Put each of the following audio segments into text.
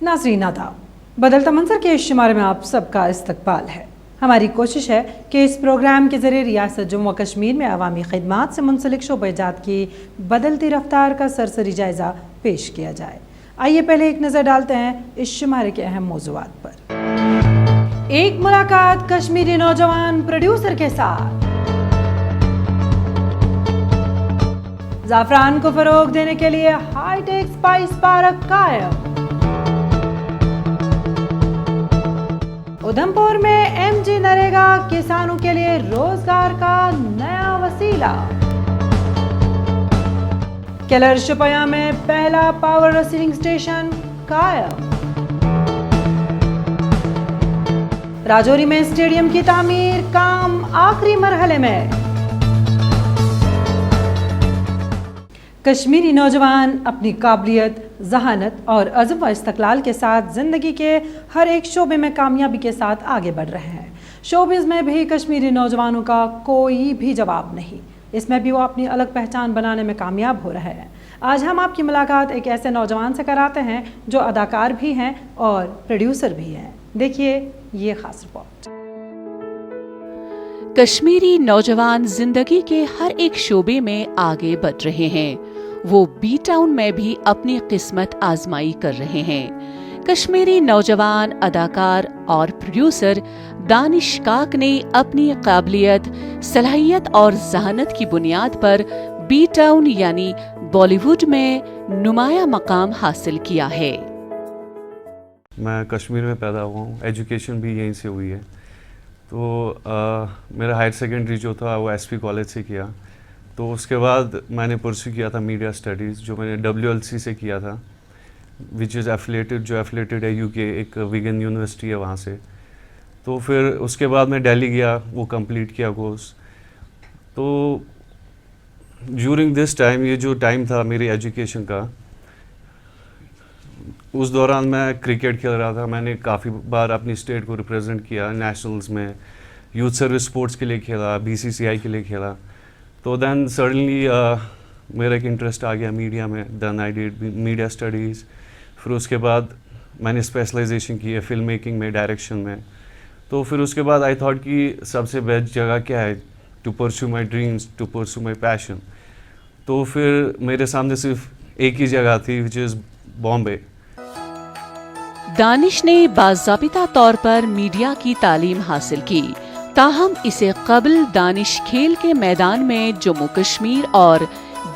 नाज़रीन आदाब, बदलता मंजर के इस शुमारे में आप सबका इस्तकबाल है। हमारी कोशिश है कि इस प्रोग्राम के ज़रिए रियासत जम्मू कश्मीर में अवामी खिदमात से मुंसलिक शोबेजात की बदलती रफ्तार का सरसरी जायज़ा पेश किया जाए। आइए पहले एक नज़र डालते हैं इस शुमारे के अहम मौज़ूआत पर। एक मुलाकात कश्मीरी नौजवान प्रोड्यूसर के साथ। ज़ाफ़रान को फ़रोग़ देने के लिए हाईटेक स्पाइस पार्क कायम। उधमपुर में एमजी नरेगा किसानों के लिए रोजगार का नया वसीला। केलर शुपया में पहला पावर रिसीविंग स्टेशन कायम। राजौरी में स्टेडियम की तामीर काम आखिरी मरहले में। कश्मीरी नौजवान अपनी काबिलियत, जहानत और अज़्म व इस्तक़लाल के साथ ज़िंदगी के हर एक शोबे में कामयाबी के साथ आगे बढ़ रहे हैं। शोबिज़ में भी कश्मीरी नौजवानों का कोई भी जवाब नहीं, इसमें भी वो अपनी अलग पहचान बनाने में कामयाब हो रहे हैं। आज हम आपकी मुलाकात एक ऐसे नौजवान से कराते हैं जो अदाकार भी हैं और प्रोड्यूसर भी हैं। देखिए ये खास रिपोर्ट। कश्मीरी नौजवान जिंदगी के हर एक शोबे में आगे बढ़ रहे हैं। वो बी टाउन में भी अपनी किस्मत आजमाई कर रहे हैं। कश्मीरी नौजवान अदाकार और प्रोड्यूसर दानिश काक ने अपनी काबिलियत, सलाहियत और जहानत की बुनियाद पर बी टाउन यानी बॉलीवुड में नुमाया मकाम हासिल किया है। मैं कश्मीर में पैदा हुआ हूँ, एजुकेशन भी यहीं से हुई है। तो मेरा हायर सेकेंडरी जो था वो एसपी कॉलेज से किया। तो उसके बाद मैंने परस्यू किया था मीडिया स्टडीज़, जो मैंने WLC से किया था, विच इज़ एफिलेटेड है यूके, एक विगन यूनिवर्सिटी है वहाँ से। तो फिर उसके बाद मैं दिल्ली गया, वो कंप्लीट किया कोर्स। तो ड्यूरिंग दिस टाइम, ये जो टाइम था मेरी एजुकेशन का, उस दौरान मैं क्रिकेट खेल रहा था। मैंने काफ़ी बार अपनी स्टेट को रिप्रेजेंट किया, नेशनल्स में, यूथ सर्विस स्पोर्ट्स के लिए खेला, BCCI के लिए खेला। तो दैन सडनली मेरा एक इंटरेस्ट आ गया मीडिया में। Then I did media studies. फिर उसके बाद मैंने स्पेशलाइजेशन की है फिल्म मेकिंग में, डायरेक्शन में। तो फिर उसके बाद आई थॉट कि सबसे बेस्ट जगह क्या है to pursue my dreams, to pursue my passion. तो फिर मेरे सामने सिर्फ एक ही जगह थी, विच इज़ बॉम्बे। दानिश ने बाज़ाबिता तौर पर मीडिया की तालीम हासिल की, ताहम इसे कबल दानिश खेल के मैदान में जम्मू कश्मीर और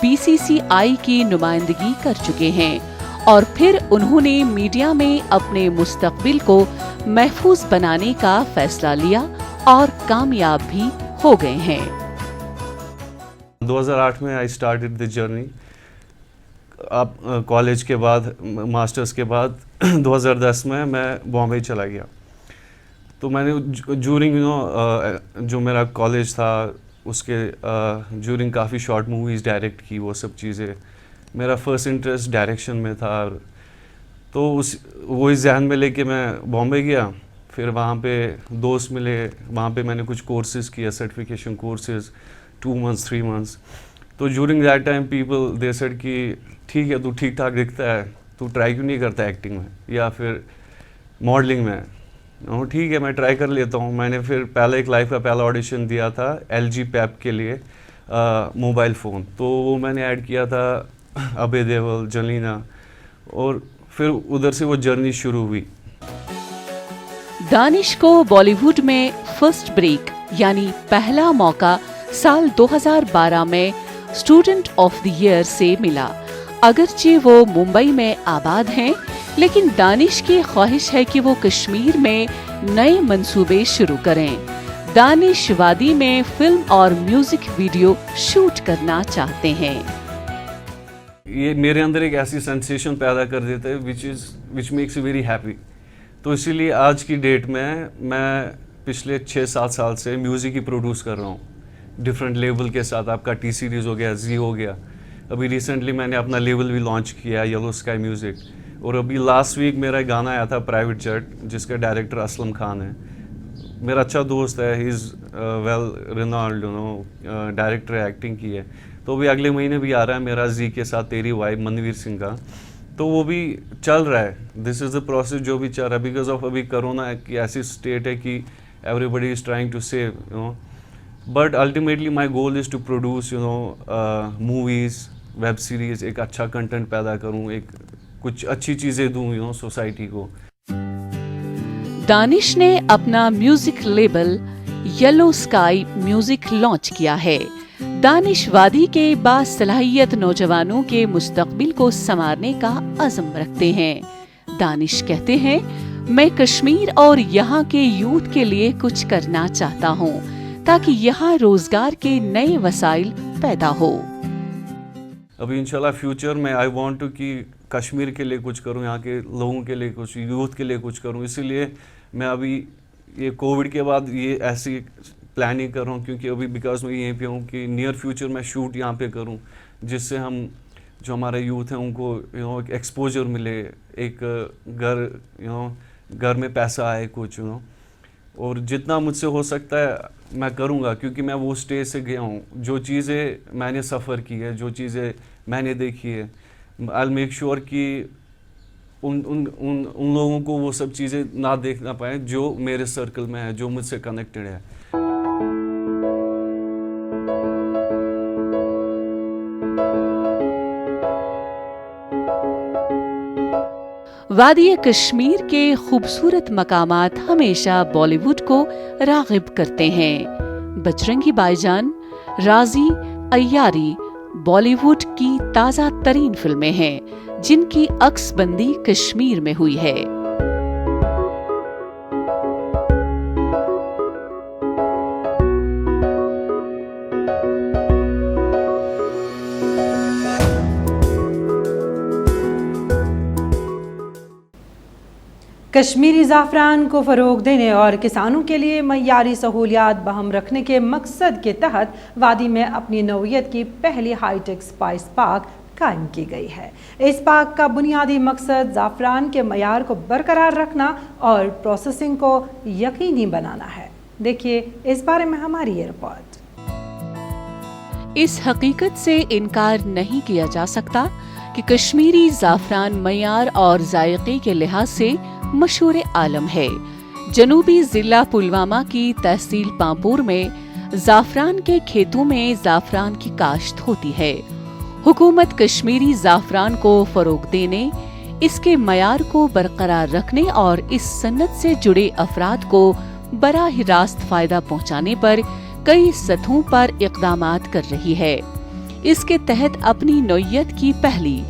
BCCI की नुमाइंदगी कर चुके हैं और फिर उन्होंने मीडिया में अपने मुस्तकबिल को महफूज बनाने का फैसला लिया और कामयाब भी हो गए हैं। 2008 में आई स्टार्टेड द जर्नी। अब कॉलेज के बाद, मास्टर्स के बाद 2010 में मैं बॉम्बे चला गया। तो मैंने ड्यूरिंग जो मेरा कॉलेज था उसके ड्यूरिंग काफ़ी शॉर्ट मूवीज़ डायरेक्ट की, वो सब चीज़ें। मेरा फर्स्ट इंटरेस्ट डायरेक्शन में था। तो वो इस ज़हन में लेके मैं बॉम्बे गया। फिर वहाँ पे दोस्त मिले, वहाँ पे मैंने कुछ कोर्सेज़ किया, सर्टिफिकेशन कोर्सेज़, 2 मंथ्स 3 मंथ्स। तो during that time people they said कि ठीक है, तू ठीक ठाक दिखता है, तू ट्राई क्यों नहीं करता एक्टिंग में या फिर मॉडलिंग में। ठीक है, मैं ट्राई कर लेता हूँ। मैंने फिर पहले एक लाइफ का पहला ऑडिशन दिया था LG पैप के लिए, मोबाइल फ़ोन। तो वो मैंने ऐड किया था अभय देओल, जलीना, और फिर उधर से वो जर्नी शुरू हुई। दानिश को बॉलीवुड में फर्स्ट ब्रेक यानी पहला मौका साल 2012 में स्टूडेंट ऑफ द ईयर से मिला। अगरचे वो मुंबई में आबाद हैं, लेकिन दानिश की ख्वाहिश है कि वो कश्मीर में नए मंसूबे शुरू करें। दानिश वादी में फिल्म और म्यूजिक वीडियो शूट करना चाहते हैं। ये मेरे अंदर एक ऐसी सेंसेशन पैदा कर देता है which makes you very happy. तो इसीलिए आज की डेट में मैं पिछले 6-7 साल से म्यूज़िक ही प्रोड्यूस कर रहा हूँ डिफरेंट लेबल के साथ। आपका T सीरीज़ हो गया, Z हो गया। अभी रिसेंटली मैंने अपना लेबल भी लॉन्च किया, येलो स्काई म्यूज़िक। और अभी लास्ट वीक मेरा गाना आया था प्राइवेट जेट, जिसका डायरेक्टर असलम खान है। मेरा अच्छा दोस्त है, he is well Reynold, director, acting की है। तो अभी अगले महीने भी आ रहा है मेरा Z के साथ तेरी वाइब, मनवीर सिंह का। تو وہ بھی چل رہا ہے. دس از دا پروسیس جو بھی چل رہا ہے, بیکاز آف ابھی کرونا کی ایسی اسٹیٹ ہے کہ everybody is trying to save, you know. But ultimately my goal is to produce, you know, movies, web series, ایک اچھا کنٹینٹ پیدا کروں, ایک کچھ اچھی چیزیں دوں, یو نو, سوسائٹی کو. دانش نے اپنا music label yellow sky music launch کیا ہے. دانش وادی کے باصلاحیت نوجوانوں کے مستقبل کو سنوارنے کا عزم رکھتے ہیں. دانش کہتے ہیں, میں کشمیر اور یہاں کے یوتھ کے لیے کچھ کرنا چاہتا ہوں تاکہ یہاں روزگار کے نئے وسائل پیدا ہو. ابھی انشاءاللہ فیوچر میں آئی وانٹ ٹو کہ کشمیر کے لیے کچھ کروں, یہاں کے لوگوں کے لیے کچھ, یوتھ کے لیے کچھ کروں. اسی لیے میں ابھی یہ کووڈ کے بعد یہ ایسی پلاننگ کر رہا ہوں, کیونکہ ابھی بیکاز میں یہیں پہ ہوں کہ نیئر فیوچر میں شوٹ یہاں پہ کروں, جس سے ہم جو ہمارے یوتھ ہیں ان کو, یو نو, ایک ایکسپوجر ملے, ایک گھر, یو نو, گھر میں پیسہ آئے کچھ, یو نو. اور جتنا مجھ سے ہو سکتا ہے میں کروں گا, کیونکہ میں وہ اسٹیج سے گیا ہوں. جو چیزیں میں نے سفر کی ہے, جو چیزیں میں نے دیکھی ہے, آئی ول میک شیور کہ ان لوگوں کو وہ سب چیزیں نہ دیکھنا پائیں جو میرے سرکل میں ہے, جو مجھ سے کنیکٹڈ ہے. وادی کشمیر کے خوبصورت مقامات ہمیشہ بالی ووڈ کو راغب کرتے ہیں. Bajrangi by John, Razi, عیاری Bali would کی تازہ ترین فلمیں ہیں جن کی عکس بندی کشمیر میں ہوئی ہے. کشمیری زعفران کو فروغ دینے اور کسانوں کے لیے معیاری سہولیات بہم رکھنے کے مقصد کے تحت وادی میں اپنی نوعیت کی پہلی ہائی ٹیک اسپائس پارک قائم کی گئی ہے. اس پارک کا بنیادی مقصد زعفران کے معیار کو برقرار رکھنا اور پروسیسنگ کو یقینی بنانا ہے. دیکھیے اس بارے میں ہماری یہ رپورٹ. اس حقیقت سے انکار نہیں کیا جا سکتا کہ کشمیری زعفران معیار اور ذائقے کے لحاظ سے مشہور عالم ہے. جنوبی ضلع پلوامہ کی تحصیل پامپور میں زعفران کے کھیتوں میں زعفران کی کاشت ہوتی ہے. حکومت کشمیری زعفران کو فروغ دینے, اس کے معیار کو برقرار رکھنے اور اس صنعت سے جڑے افراد کو براہ راست فائدہ پہنچانے پر کئی سطحوں پر اقدامات کر رہی ہے. اس کے تحت اپنی نوعیت کی پہلی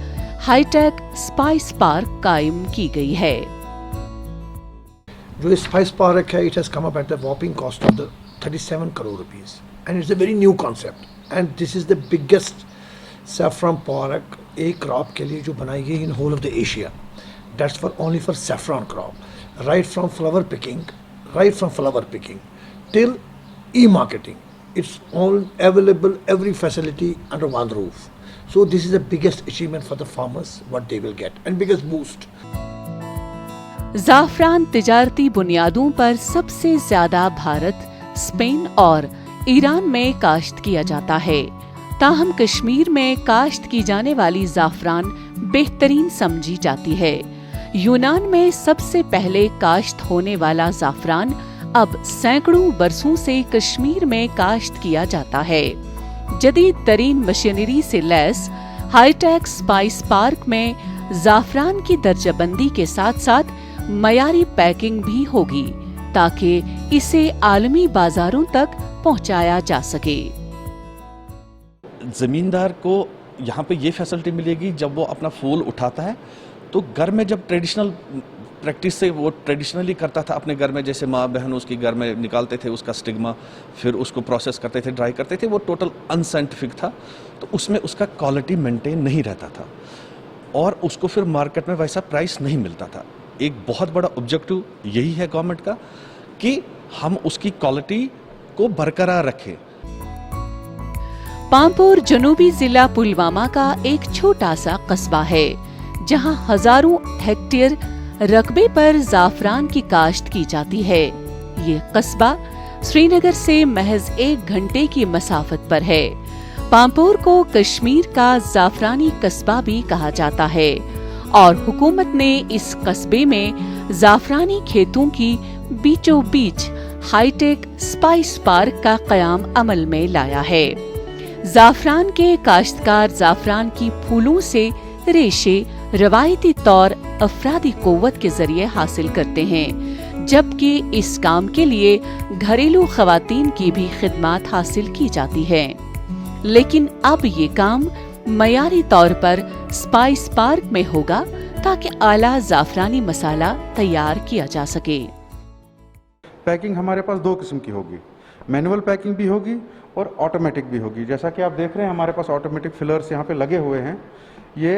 ہائی ٹیک اسپائس پارک قائم کی گئی ہے. جو اسپائس پارک ہے, it has come up at the whopping cost of the 37 crore rupees and it's a very new concept and this is the biggest saffron park ایک crop کے لیے جو بنائی گئی in whole of the Asia. That's for only for saffron crop, right from flower picking till e-marketing. It's all available, every facility under one roof. So this is the biggest achievement for the farmers, what they will get, and biggest boost. زعفران تجارتی بنیادوں پر سب سے زیادہ Bharat, Spain اور ایران میں کاشت کیا جاتا ہے. تاہم کشمیر میں کاشت کی جانے والی زعفران بہترین سمجھی جاتی ہے. یونان میں سب سے پہلے کاشت ہونے والا زعفران اب سینکڑوں برسوں سے کشمیر میں کاشت کیا جاتا ہے. جدید ترین مشینری سے لیس ہائی ٹیک اسپائس پارک میں زعفران کی درجہ بندی کے ساتھ ساتھ معیاری پیکنگ بھی ہوگی تاکہ اسے عالمی بازاروں تک پہنچایا جا سکے. زمیندار کو یہاں پہ یہ فیسلٹی ملے گی, جب وہ اپنا پھول اٹھاتا ہے تو گھر میں جب ٹریڈیشنل پریکٹس سے وہ ٹریڈیشنلی کرتا تھا اپنے گھر میں, جیسے ماں بہن اس کی گھر میں نکالتے تھے اس کا سٹگما, پھر اس کو پروسیس کرتے تھے, ڈرائی کرتے تھے, وہ ٹوٹل ان سائنٹیفک تھا. تو اس میں اس کا کوالٹی مینٹین نہیں رہتا تھا اور اس کو پھر مارکیٹ میں ویسا پرائس نہیں ملتا تھا. ایک بہت بڑا آبجیکٹو یہی ہے گورنمنٹ کا کہ ہم اس کی کوالٹی کو برقرار رکھیں. پامپور جنوبی ضلع پلوامہ کا ایک چھوٹا سا قصبہ ہے جہاں ہزاروں ہیکٹیئر رقبے پر زعفران کی کاشت کی جاتی ہے. یہ قصبہ سری نگر سے محض 1 گھنٹے کی مسافت پر ہے. پامپور کو کشمیر کا زعفرانی قصبہ بھی کہا جاتا ہے और हुकूमत ने इस कस्बे में जाफरानी खेतों की बीचों बीच हाईटेक स्पाइस पार्क का क़याम अमल में लाया है। जाफरान के काश्तकार जाफरान की फूलों से रेशे रवायती तौर अफरादी कुव्वत के जरिए हासिल करते हैं, जबकि इस काम के लिए घरेलू खवातीन की भी खिदमत हासिल की जाती है। लेकिन अब ये काम मयारी तौर पर स्पाइस पार्क में होगा ताकि आला जाफरानी मसाला तैयार किया जा सके। पैकिंग हमारे पास दो किस्म की होगी, मैनुअल पैकिंग भी होगी और ऑटोमेटिक भी होगी। जैसा कि आप देख रहे हैं हमारे पास ऑटोमेटिक फिलर्स यहाँ पे लगे हुए हैं। ये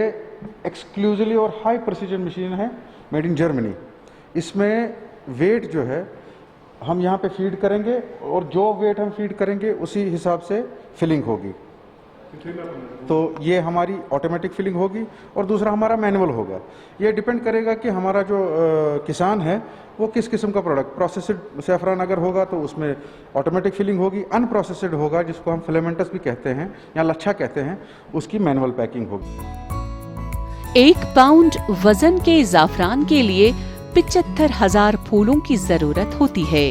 एक्सक्लूसिवली और हाई प्रिसीजन मशीन है, मेड इन जर्मनी। इसमें वेट जो है हम यहाँ पे फीड करेंगे और जो वेट हम फीड करेंगे उसी हिसाब से फिलिंग होगी। तो ये हमारी ऑटोमेटिक फिलिंग होगी और दूसरा हमारा मैनुअल होगा। ये डिपेंड करेगा कि हमारा जो किसान है वो किस किस्म का प्रोडक्ट, प्रोसेस्ड सैफरान अगर होगा तो उसमें ऑटोमेटिक फिलिंग होगी, अनप्रोसेस्ड होगा जिसको हम फिलामेंटस भी कहते हैं या लच्छा कहते हैं, उसकी मैनुअल पैकिंग होगी। 1 पाउंड वजन के जाफरान के लिए 75,000 फूलों की जरूरत होती है।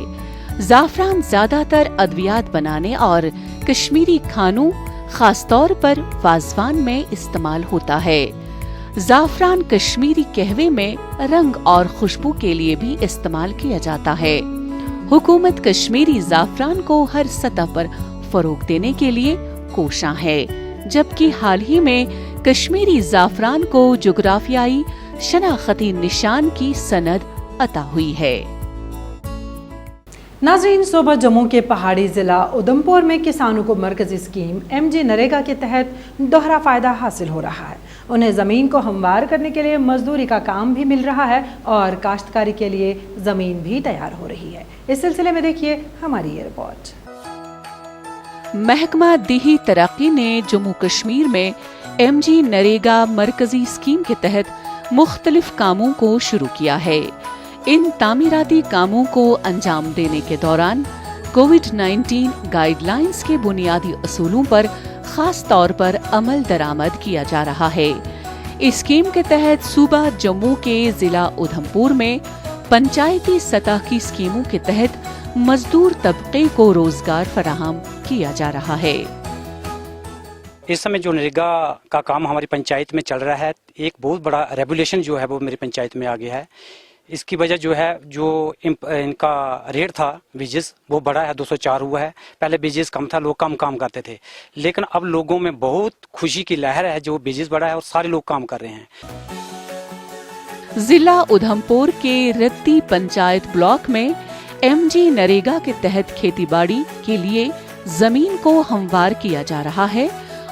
जाफरान ज्यादातर अद्वियात बनाने और कश्मीरी खानों खास तौर पर वाजवान में इस्तेमाल होता है। जाफरान कश्मीरी कहवे में रंग और खुशबू के लिए भी इस्तेमाल किया जाता है। हुकूमत कश्मीरी जाफरान को हर सतह पर फरोग देने के लिए कोशां है, जबकि हाल ही में कश्मीरी जाफरान को जुग्राफियाई शनाख्ती निशान की सनद अता हुई है। नाज़रीन, सूबा जम्मू के पहाड़ी ज़िला उधमपुर में किसानों को मरकजी स्कीम MG नरेगा के तहत दोहरा फ़ायदा हासिल हो रहा है। उन्हें ज़मीन को हमवार करने के लिए मजदूरी का काम भी मिल रहा है और काश्तकारी के लिए ज़मीन भी तैयार हो रही है। इस सिलसिले में देखिए हमारी ये रिपोर्ट। महकमा दिही तरक्की ने जम्मू कश्मीर में MG नरेगा मरकजी स्कीम के तहत मुख्तलिफ कामों को शुरू किया है। इन तामीराती कामों को अंजाम देने के दौरान कोविड-19 गाइडलाइंस के बुनियादी असूलों पर खास तौर पर अमल दरामद किया जा रहा है। इस स्कीम के तहत सूबा जम्मू के जिला उधमपुर में पंचायती सतह की स्कीमों के तहत मजदूर तबके को रोजगार फराहम किया जा रहा है। इस समय जो नरेगा का काम हमारी पंचायत में चल रहा है, एक बहुत बड़ा रेगुलेशन जो है वो मेरी पंचायत में आ गया है। इसकी वजह जो है, जो इनका रेट था वेजेस वो बढ़ा है, 204 हुआ है। पहले वेजेस कम था, लोग कम काम करते थे, लेकिन अब लोगों में बहुत खुशी की लहर है, जो वेजेस बढ़ा है और सारे लोग काम कर रहे हैं। जिला उधमपुर के रत्ती पंचायत ब्लॉक में MG नरेगा के तहत खेतीबाड़ी के लिए जमीन को हमवार किया जा रहा है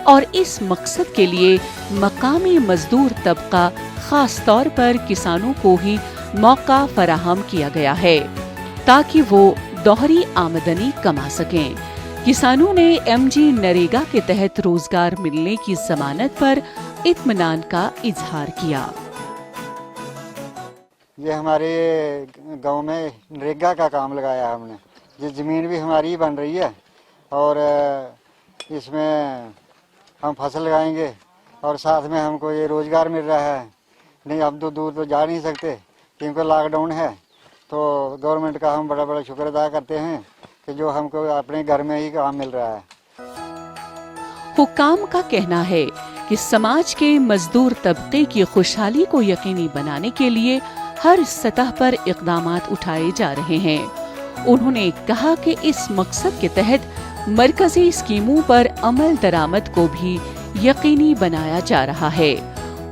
और इस मकसद के लिए मकामी मजदूर तबका खास तौर पर किसानों को ही मौका फराहम किया गया है ताकि वो दोहरी आमदनी कमा सकें। किसानों ने MG नरेगा के तहत रोजगार मिलने की जमानत पर इत्मीनान का इजहार किया। ये हमारे गांव में नरेगा का काम लगाया है हमने। ये ज़मीन भी हमारी ही बन रही है और इसमें हम फसल लगाएंगे और साथ में हमको ये रोज़गार मिल रहा है। नहीं, अब तो दूर तो जा नहीं सकते क्योंकि लॉकडाउन है, तो गवर्नमेंट का हम बड़ा बड़ा शुक्र अदा करते हैं कि जो हमको अपने घर में ही काम मिल रहा है। हुकाम का कहना है कि समाज के मजदूर तबके की खुशहाली को यकीनी बनाने के लिए हर सतह पर इक़दामात उठाए जा रहे हैं। उन्होंने कहा कि इस मकसद के तहत मरकजी स्कीमों पर अमल दरामद को भी यकीनी बनाया जा रहा है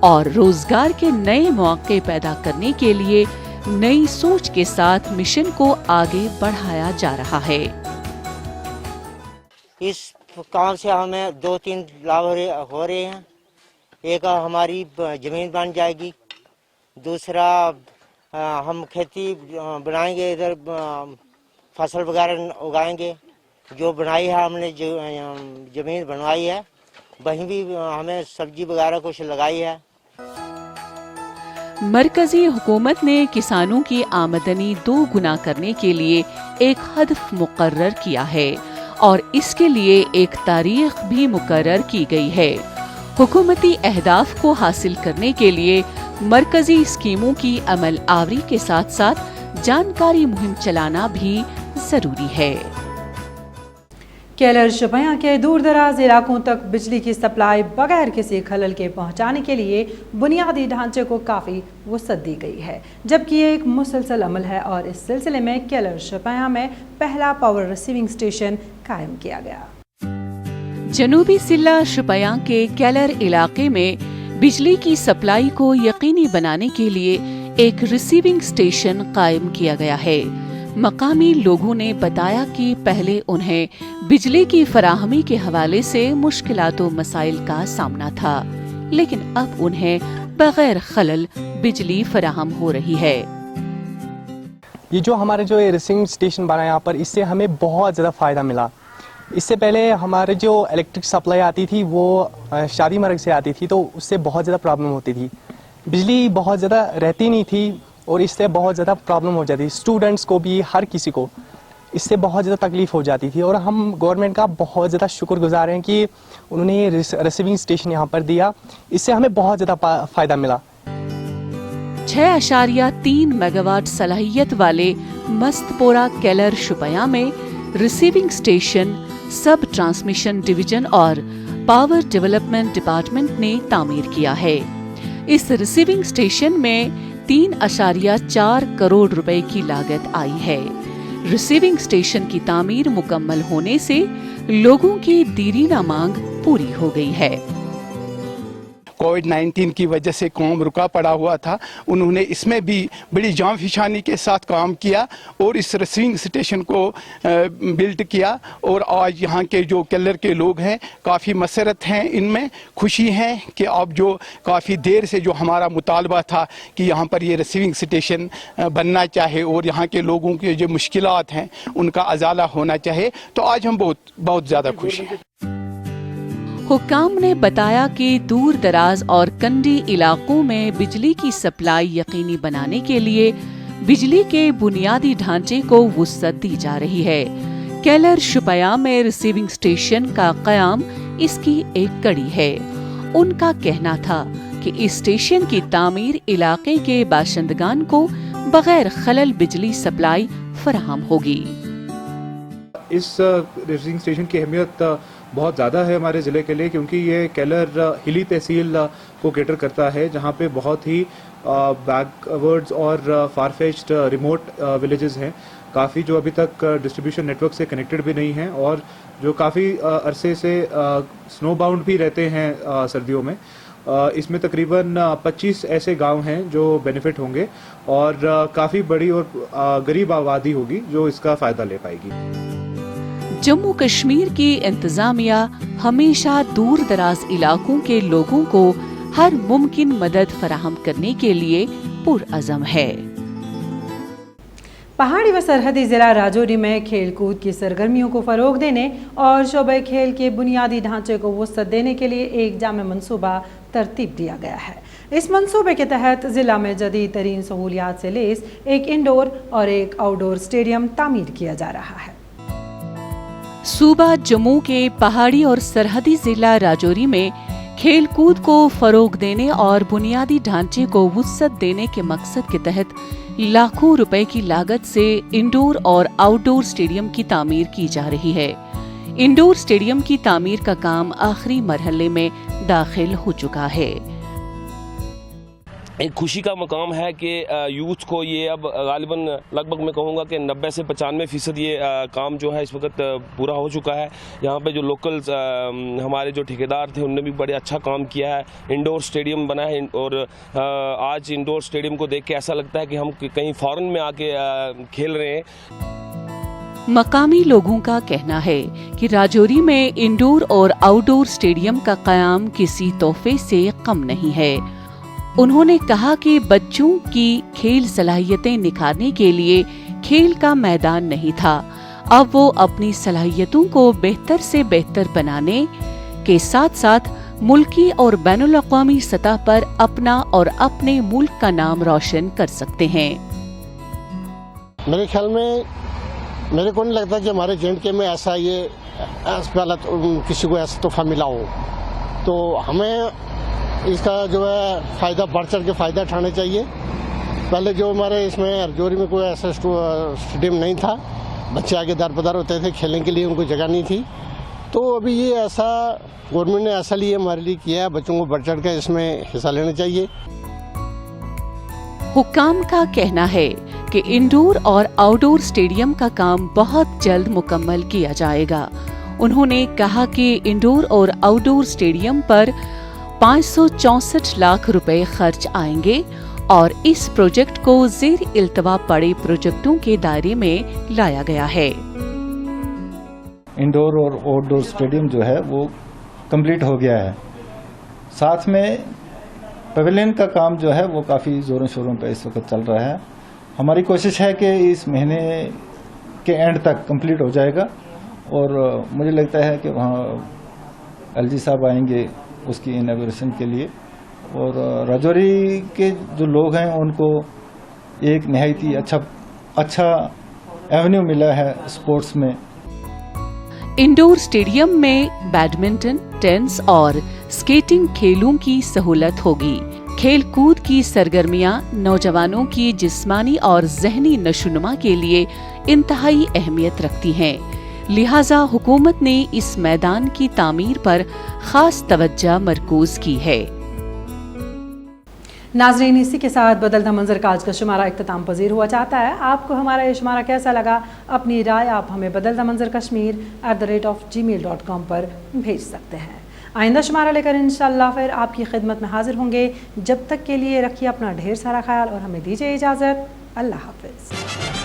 और रोजगार के नए मौके पैदा करने के लिए नई सोच के साथ मिशन को आगे बढ़ाया जा रहा है। इस काम से हमें 2-3 लाभ हो रहे हैं। एक हमारी जमीन बन जाएगी, दूसरा हम खेती बनाएंगे, इधर फसल वगैरह उगाएंगे। जो बनाई है हमने, जो जमीन बनवाई है, वहीं भी हमें सब्जी वगैरह कुछ लगाई है। मरकजी हुकूमत ने किसानों की आमदनी 2 गुना करने के लिए एक हदफ मुकर्रर किया है और इसके लिए एक तारीख भी मुकर्रर की गई है। हुकूमती अहदाफ को हासिल करने के लिए मरकजी स्कीमों की अमल आवरी के साथ साथ जानकारी मुहिम चलाना भी जरूरी है। केलर शुपियां के दूर दराज इलाकों तक बिजली की सप्लाई बगैर किसी खलल के पहुंचाने के लिए बुनियादी ढांचे को काफ़ी वसअत दी गई है, जबकि ये एक मुसलसल अमल है और इस सिलसिले में केलर शुपियां में पहला पावर रिसीविंग स्टेशन कायम किया गया। जनूबी जिला शुपियां के केलर इलाके में बिजली की सप्लाई को यकीनी बनाने के लिए एक रिसीविंग स्टेशन कायम किया गया है। मकामी लोगों ने बताया कि पहले उन्हें बिजली की फराहमी के हवाले से मुश्किलातों मसाइल का सामना था, लेकिन अब उन्हें बगैर खलल बिजली फराहम हो रही है। ये जो हमारे जो रिसीविंग स्टेशन बना यहाँ पर, इससे हमें बहुत ज़्यादा फ़ायदा मिला। इससे पहले हमारे जो इलेक्ट्रिक सप्लाई आती थी वो शादी मर्ग से आती थी, तो उससे बहुत ज़्यादा प्रॉब्लम होती थी। बिजली बहुत ज़्यादा रहती नहीं थी और इससे बहुत ज़्यादा प्रॉब्लम हो जाती थी। स्टूडेंट्स को भी, हर किसी को इससे बहुत ज़्यादा तकलीफ़ हो जाती थी। और हम गवर्नमेंट का बहुत ज़्यादा शुक्रगुजार हैं कि उन्होंने ये रिसीविंग स्टेशन यहाँ पर दिया। इससे हमें बहुत ज़्यादा फ़ायदा मिला। 6.3 मेगावाट सलाहियत वाले मस्तपोरा केलर शुपियां में रिसीविंग स्टेशन सब ट्रांसमिशन डिवीजन और पावर डेवलपमेंट डिपार्टमेंट ने तामीर किया है। इस रिसीविंग स्टेशन में 3.4 करोड़ रुपए की लागत आई है। रिसीविंग स्टेशन की तामीर मुकम्मल होने से लोगों की दीरीना मांग पूरी हो गई है। कोविड-19 की वजह से काम रुका पड़ा हुआ था, उन्होंने इसमें भी बड़ी जांफिशानी के साथ काम किया और इस रिसीविंग स्टेशन को बिल्ड किया। और आज यहाँ के जो केलर के लोग हैं काफ़ी मसरत हैं, इनमें खुशी है कि अब जो काफ़ी देर से जो हमारा मुतालबा था कि यहाँ पर ये रिसीविंग स्टेशन बनना चाहे और यहाँ के लोगों के जो मुश्किलात हैं उनका अजाला होना चाहिए, तो आज हम बहुत ज़्यादा खुश हैं। हुक्काम ने बताया कि दूर दराज और कंडी इलाकों में बिजली की सप्लाई यकीनी बनाने के लिए बिजली के बुनियादी ढांचे को वुसअत दी जा रही है। केलर शुपियां में रिसीविंग स्टेशन का कयाम इसकी एक कड़ी है। उनका कहना था कि इस स्टेशन की तामीर इलाके के बाशिंदगान को बगैर खलल बिजली सप्लाई फराहम होगी। इस रिसीविंग स्टेशन की अहमियत बहुत ज़्यादा है हमारे ज़िले के लिए, क्योंकि ये केलर हिली तहसील को केटर करता है, जहाँ पे बहुत ही बैकवर्ड्स और फारफेच्ड रिमोट विलेजेस हैं, काफ़ी जो अभी तक डिस्ट्रीब्यूशन नेटवर्क से कनेक्टेड भी नहीं हैं और जो काफ़ी अरसे से स्नो बाउंड भी रहते हैं सर्दियों में। इसमें तकरीबन 25 ऐसे गांव हैं जो बेनिफिट होंगे और काफ़ी बड़ी और गरीब आबादी होगी जो इसका फ़ायदा ले पाएगी। जम्मू कश्मीर की इंतजामिया हमेशा दूर दराज इलाकों के लोगों को हर मुमकिन मदद फराहम करने के लिए पुरअज़म है। पहाड़ी व सरहदी ज़िला राजौरी में खेल कूद की सरगर्मियों को फ़रोग देने और शोबे खेल के बुनियादी ढांचे को वसअत देने के लिए एक जामे मनसूबा तरतीब दिया गया है। इस मंसूबे के तहत ज़िला में जदीद तरीन सहूलियात से लेस एक इंडोर और एक आउटडोर स्टेडियम तामीर किया जा रहा है। सूबा जम्मू के पहाड़ी और सरहदी जिला राजौरी में खेल कूद को फरोग देने और बुनियादी ढांचे को वुसअत देने के मकसद के तहत लाखों रुपए की लागत से इंडोर और आउटडोर स्टेडियम की तामीर की जा रही है। इंडोर स्टेडियम की तामीर का काम आखिरी मरहले में दाखिल हो चुका है। एक खुशी का मकाम है कि यूथ को ये अब गालिबन लगभग मैं कहूँगा कि 90 से 95% ये काम जो है इस वक्त पूरा हो चुका है। यहाँ पे जो लोकल हमारे जो ठेकेदार थे उनने भी बड़े अच्छा काम किया है। इंडोर स्टेडियम बना है और आज इंडोर स्टेडियम को देख के ऐसा लगता है कि हम कहीं फॉरेन में आके खेल रहे हैं। मकामी लोगों का कहना है कि राजौरी में इंडोर और आउटडोर स्टेडियम का कयाम किसी तोहफे से कम नहीं है। उन्होंने कहा कि बच्चों की खेल सलाहियतें निखारने के लिए खेल का मैदान नहीं था, अब वो अपनी सलाहियतों को बेहतर से बेहतर बनाने के साथ साथ मुल्की और बैनुल-अक़वामी सतह पर अपना और अपने मुल्क का नाम रोशन कर सकते हैं। मेरे ख्याल में मेरे को नहीं लगता कि हमारे J&K में ऐसा किसी को ऐसा तोहफा मिला हो, तो हमें اس کا جو ہے فائدہ بڑھ چڑھ کے فائدہ اٹھانا چاہیے. پہلے جو ہمارے اس میں رجوری میں کوئی ایسا اسٹیڈیم نہیں تھا, بچے آگے دار بدار ہوتے تھے, کھیلنے کے لیے ان کو جگہ نہیں تھی. تو ابھی یہ ایسا گورنمنٹ نے ایسا لیے ہمارے لیے کیا ہے, بچوں کو بڑھ چڑھ کے اس میں حصہ لینا چاہیے. حکام کا کہنا ہے کہ انڈور اور آؤٹ ڈور اسٹیڈیم کا کام بہت جلد مکمل کیا جائے گا. انہوں نے کہا کہ انڈور اور آؤٹ ڈور اسٹیڈیم پر 564 لاکھ روپے خرچ آئیں گے اور اس پروجیکٹ کو زیر التوا پڑے پروجیکٹوں کے دائرے میں لایا گیا ہے. انڈور اور آؤٹ ڈور اسٹیڈیم جو ہے وہ کمپلیٹ ہو گیا ہے. ساتھ میں پیویلین کا کام جو ہے وہ کافی زوروں شوروں پہ اس وقت چل رہا ہے. ہماری کوشش ہے کہ اس مہینے کے اینڈ تک کمپلیٹ ہو جائے گا اور مجھے لگتا ہے کہ وہاں ایل جی صاحب آئیں گے اس کی اناگوریشن کے لیے. اور راجوری کے جو لوگ ہیں ان کو ایک نہایت ہی اچھا ایونیو ملا ہے اسپورٹس میں. انڈور اسٹیڈیم میں بیڈمنٹن, ٹینس اور اسکیٹنگ کھیلوں کی سہولت ہوگی. کھیل کود کی سرگرمیاں نوجوانوں کی جسمانی اور ذہنی نشوونما کے لیے انتہائی اہمیت رکھتی ہیں, لہذا حکومت نے اس میدان کی تعمیر پر خاص توجہ مرکوز کی ہے. ناظرین, اسی کے ساتھ بدلتا منظر کا آج کا شمارہ اختتام پذیر ہوا چاہتا ہے. آپ کو ہمارا یہ شمارہ کیسا لگا؟ اپنی رائے آپ ہمیں بدلتا منظر kashmir@gmail.com پر بھیج سکتے ہیں. آئندہ شمارہ لے کر انشاءاللہ پھر آپ کی خدمت میں حاضر ہوں گے. جب تک کے لیے رکھیے اپنا ڈھیر سارا خیال اور ہمیں دیجیے اجازت. اللہ حافظ.